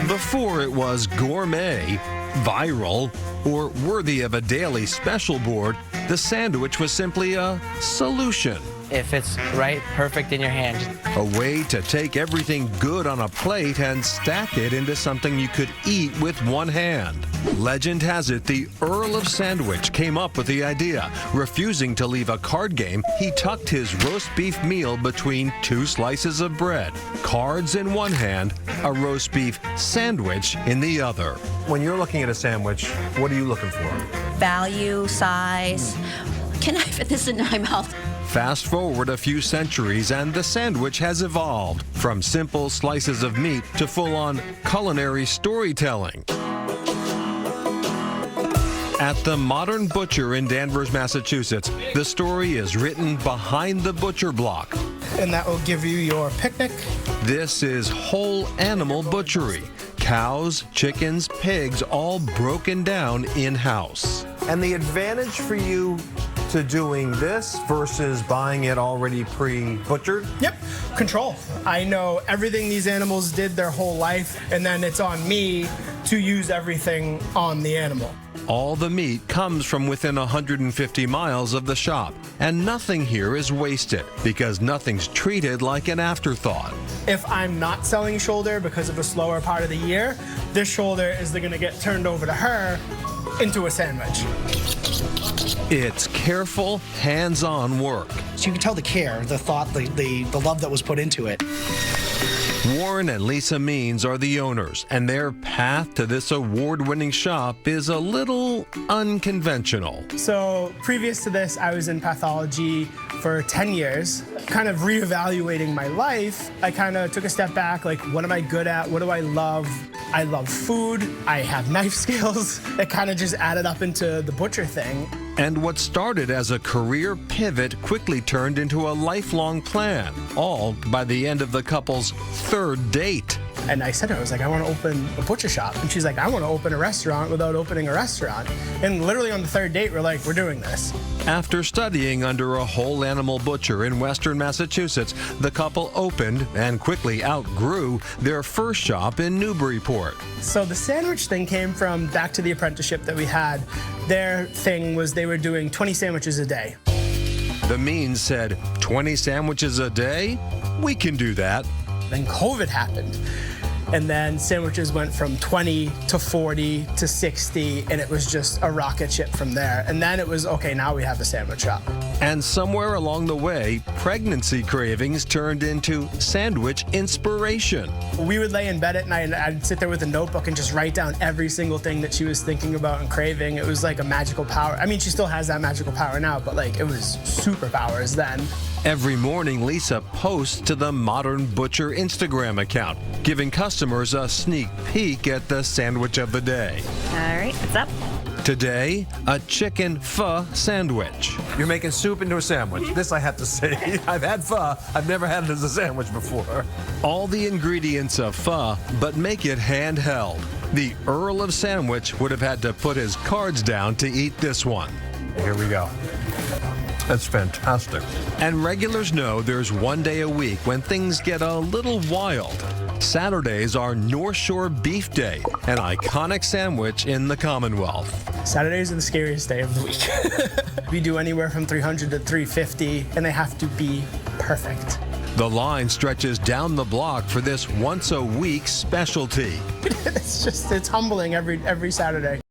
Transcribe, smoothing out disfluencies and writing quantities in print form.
Before it was gourmet, viral, or worthy of a daily special board, the sandwich was simply a solution. If it's right, perfect in your hand. A way to take everything good on a plate and stack it into something you could eat with one hand. Legend has it the Earl of Sandwich came up with the idea. Refusing to leave a card game, he tucked his roast beef meal between two slices of bread. Cards in one hand, a roast beef sandwich in the other. When you're looking at a sandwich, what are you looking for? Value, size. Can I fit this in my mouth? Fast forward a few centuries and the sandwich has evolved from simple slices of meat to full-on culinary storytelling. At the Modern Butcher in Danvers, Massachusetts, the story is written behind the butcher block. And that will give you your picnic. This is whole animal butchery. Cows, chickens, pigs, all broken down in-house. And the advantage for you to doing this versus buying it already pre-butchered? Yep, control. I know everything these animals did their whole life, and then it's on me to use everything on the animal. All the meat comes from within 150 miles of the shop, and nothing here is wasted because nothing's treated like an afterthought. If I'm not selling shoulder because of the slower part of the year, this shoulder is going to get turned over to her into a sandwich. It's careful, hands-on work. So you can tell the care, the thought, the love that was put into it. Warren and Lisa Means are the owners, and their path to this award-winning shop is a little unconventional. So previous to this, I was in pathology for 10 years, kind of reevaluating my life. I kind of took a step back, like, what am I good at? What do I love? I love food. I have knife skills. It kind of just added up into the butcher thing. And what started as a career pivot quickly turned into a lifelong plan, all by the end of the couple's third date. And I said to her, I was like, I want to open a butcher shop. And she's like, I want to open a restaurant without opening a restaurant. And literally on the third date, we're like, we're doing this. After studying under a whole animal butcher in Western Massachusetts, the couple opened and quickly outgrew their first shop in Newburyport. So the sandwich thing came from back to the apprenticeship that we had. Their thing was they were doing 20 sandwiches a day. The Means said, 20 sandwiches a day? We can do that. Then COVID happened. And then sandwiches went from 20 to 40 to 60, and it was just a rocket ship from there. And then it was, okay, now we have a sandwich shop. And somewhere along the way, pregnancy cravings turned into sandwich inspiration. We would lay in bed at night, and I'd sit there with a notebook and just write down every single thing that she was thinking about and craving. It was like a magical power. I mean, she still has that magical power now, but like, it was superpowers then. Every morning, Lisa posts to the Modern Butcher Instagram account, giving customers a sneak peek at the sandwich of the day. All right, what's up? Today, a chicken pho sandwich. You're making soup into a sandwich. This I have to say. I've had pho. I've never had it as a sandwich before. All the ingredients of pho, but make it handheld. The Earl of Sandwich would have had to put his cards down to eat this one. Here we go. That's fantastic. And regulars know there's one day a week when things get a little wild. Saturdays are North Shore Beef Day, an iconic sandwich in the Commonwealth. Saturdays are the scariest day of the week. We do anywhere from 300 to 350, and they have to be perfect. The line stretches down the block for this once-a-week specialty. It's humbling every Saturday.